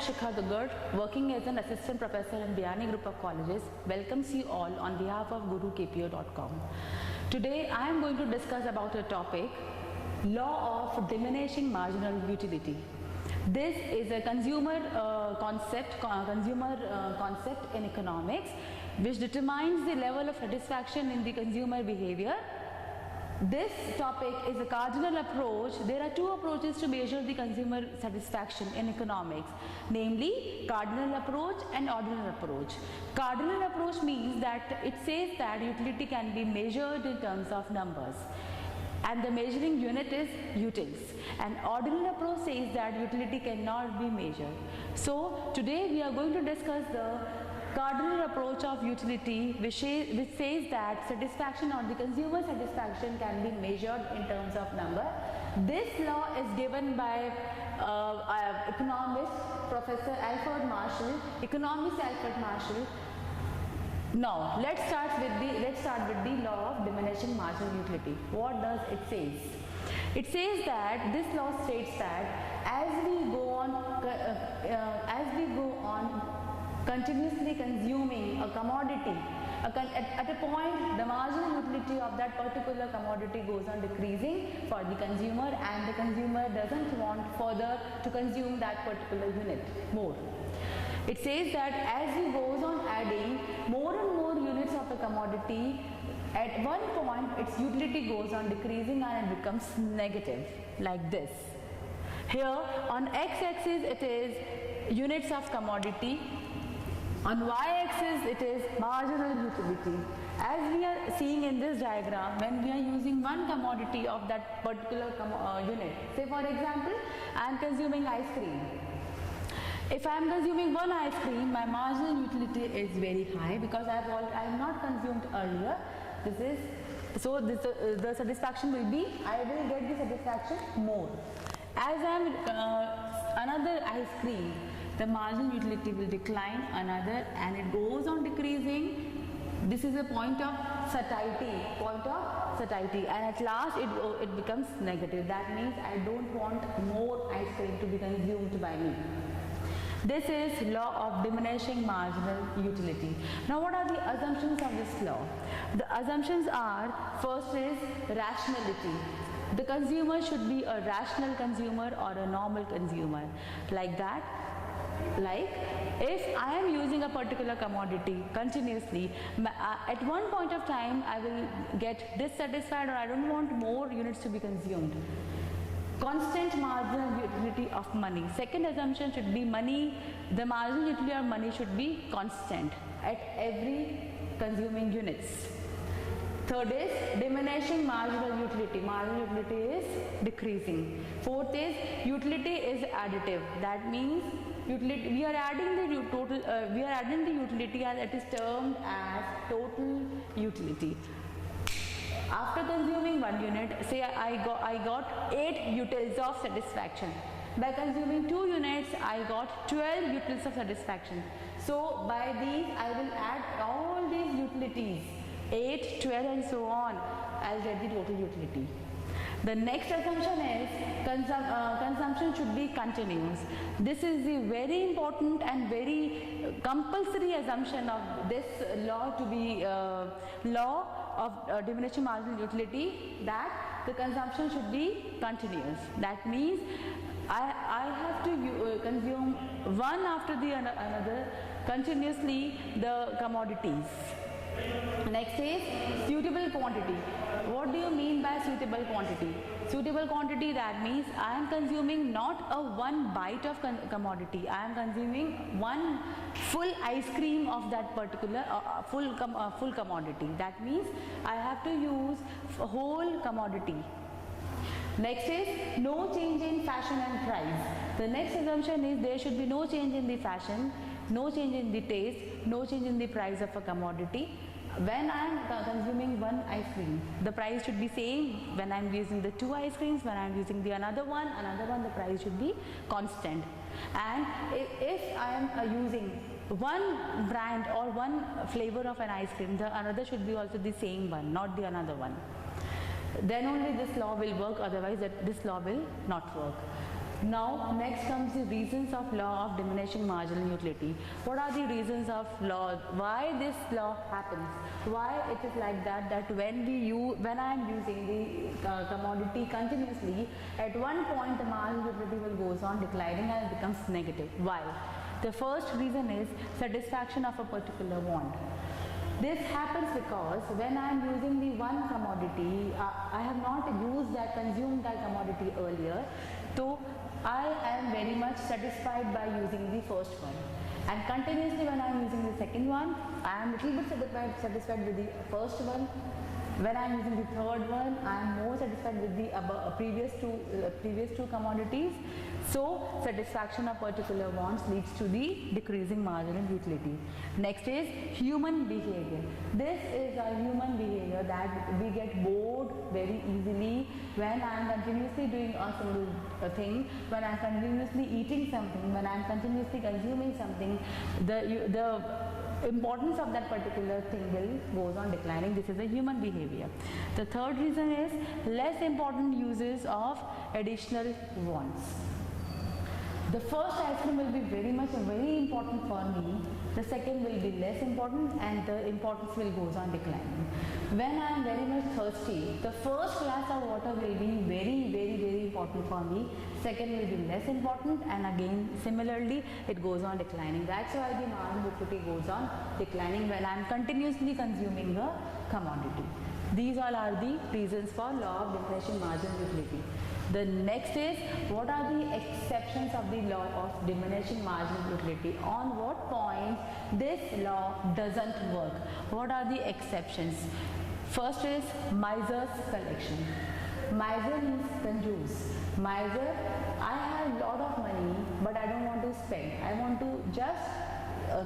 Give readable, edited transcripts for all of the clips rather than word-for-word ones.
Shikha Dugar, working as an assistant professor in Biyani Group of Colleges, welcomes you all on behalf of GuruKPO.com. Today I am going to discuss about a topic, law of diminishing marginal utility. This is a consumer concept in economics, which determines the level of satisfaction in the consumer behavior. This topic is a cardinal approach. There are two approaches to measure the consumer satisfaction in economics, namely cardinal approach and ordinal approach. Cardinal approach means that it says that utility can be measured in terms of numbers, and the measuring unit is utils. And ordinal approach says that utility cannot be measured. So today we are going to discuss the cardinal approach of utility, which says that satisfaction or the consumer satisfaction can be measured in terms of number. This law is given by economist Professor Alfred Marshall, economist Alfred Marshall. Now let's start with the law of diminishing marginal utility. What does it say? It says that this law states that as we go on continuously consuming a commodity, at a point the marginal utility of that particular commodity goes on decreasing for the consumer, and the consumer doesn't want further to consume that particular unit more. It says that as he goes on adding more and more units of a commodity, at one point its utility goes on decreasing and it becomes negative, like this. Here on x-axis it is units of commodity, on y-axis it is marginal utility. As we are seeing in this diagram, when we are using one commodity of that particular unit, say for example I am consuming ice cream. If I am consuming one ice cream, my marginal utility is very high because I have not consumed earlier. The satisfaction will be, I will get the satisfaction more. As I am another ice cream, the marginal utility will decline another, and it goes on decreasing. This is a point of satiety, and at last it becomes negative. That means I don't want more ice cream to be consumed by me. This is law of diminishing marginal utility. Now what are the assumptions of this law? The assumptions are, first is rationality. The consumer should be a rational consumer or a normal consumer. Like that, like if I am using a particular commodity continuously, at one point of time I will get dissatisfied or I don't want more units to be consumed. Constant marginal utility of money. Second assumption should be money, the marginal utility of money should be constant at every consuming units. Third is diminishing marginal utility. Marginal utility is decreasing. Fourth is utility is additive. That means utility, we are adding the utility, and it is termed as total utility. After consuming one unit, say I got 8 utils of satisfaction. By consuming 2 units, I got 12 utils of satisfaction. So by these, I will add all these utilities, 8, 12 and so on. I will get the total utility. The next assumption is consumption should be continuous. This is the very important and very compulsory assumption of this law to be law of diminishing marginal utility, that the consumption should be continuous. That means I have to consume one after the another continuously the commodities. Next is suitable quantity. What do you mean by suitable quantity? Suitable quantity, that means I am consuming not a one bite of commodity. I am consuming one full ice cream of that particular full commodity. That means I have to use a whole commodity. Next is no change in fashion and price. The next assumption is there should be no change in the fashion, no change in the taste, no change in the price of a commodity. When I am consuming one ice cream, the price should be same. When I am using the 2 ice creams, when I am using the another one, the price should be constant. And if I am using one brand or one flavor of an ice cream, the another should be also the same one, not the another one. Then only this law will work, otherwise this law will not work. Now next comes the reasons of law of diminishing marginal utility. What are the reasons of law? Why this law happens? Why it is like that? That when I am using the commodity continuously, at one point the marginal utility will goes on declining and it becomes negative. Why? The first reason is satisfaction of a particular want. This happens because when I am using the one commodity, I have not consumed that commodity earlier, so I am very much satisfied by using the first one. And continuously when I am using the second one, I am little bit satisfied with the first one. When I am using the third one, I am more satisfied with the previous two commodities. So satisfaction of particular wants leads to the decreasing marginal utility. Next is human behavior. This is a human behavior that we get bored very easily when I am continuously doing a single thing, when I am continuously eating something, when I am continuously consuming something, the importance of that particular thing goes on declining. This is a human behavior. The third reason is less important uses of additional wants. The first ice cream will be very important for me. The second will be less important, and the importance will goes on declining. When I am very much thirsty, the first glass of water will be very important for me. Second will be less important, and again similarly it goes on declining. That's why the marginal utility goes on declining when I am continuously consuming a commodity. These all are the reasons for law of diminishing marginal utility. The next is, what are the exceptions of the law of diminishing marginal utility? On what point this law doesn't work? What are the exceptions? First is miser's collection. Miser means conjure. Miser, I have a lot of money, but I don't want to spend. I want to just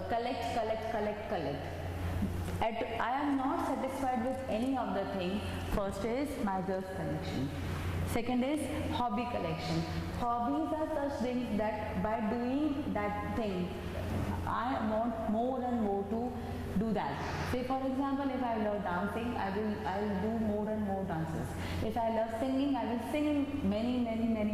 collect. I am not satisfied with any of the thing. First is miser's collection. Second is hobby collection. Hobbies are such things that by doing that thing, I want more and more to do that. Say for example, if I love dancing, I will do more and more dances. If I love singing, I will sing many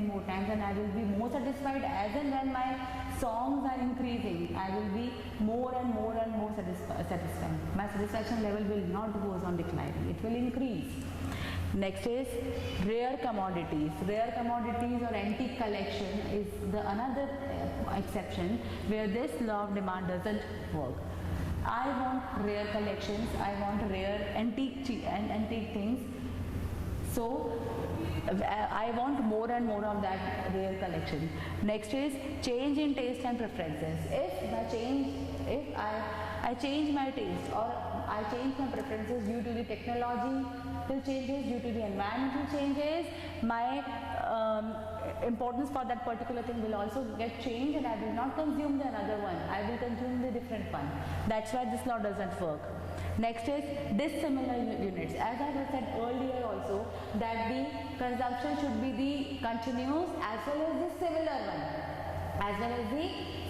more times, and I will be more satisfied as and when my songs are increasing. I will be more and more satisfied. My satisfaction level will not go on declining, it will increase. Next is rare commodities. Rare commodities or antique collection is another exception where this law of demand doesn't work. I want rare collections, I want rare antique things, so I want more and more of that rare collection. Next is change in taste and preferences. If I change my taste, or I change my preferences due to the technological changes, due to the environmental changes, my importance for that particular thing will also get changed, and I will not consume the another one. I will consume the different one. That's why this law doesn't work. Next is dissimilar units. As I have said earlier also, that the consumption should be the continuous as well as the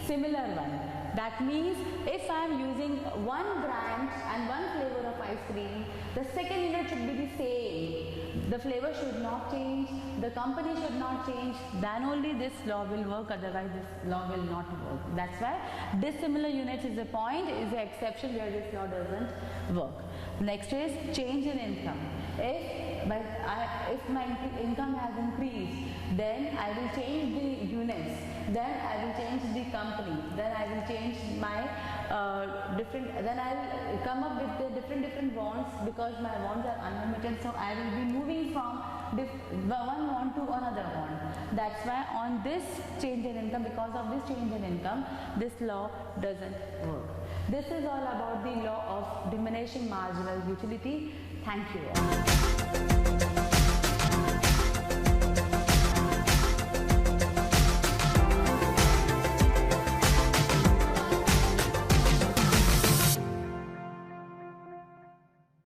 similar one. That means if I am using one brand and one flavor of ice cream, the second unit should be the same. The flavor should not change, the company should not change, then only this law will work, otherwise this law will not work. That's why dissimilar units is the point, is the exception where this law doesn't work. Next is change in income. If my income has increased, then I will change the units, then I will change the company, then I will change my then I will come up with the different wants, because my wants are unlimited, so I will be moving from one want to another want. That's why on this change in income, because of this change in income, this law doesn't work. This is all about the law of diminishing marginal utility. Thank you all.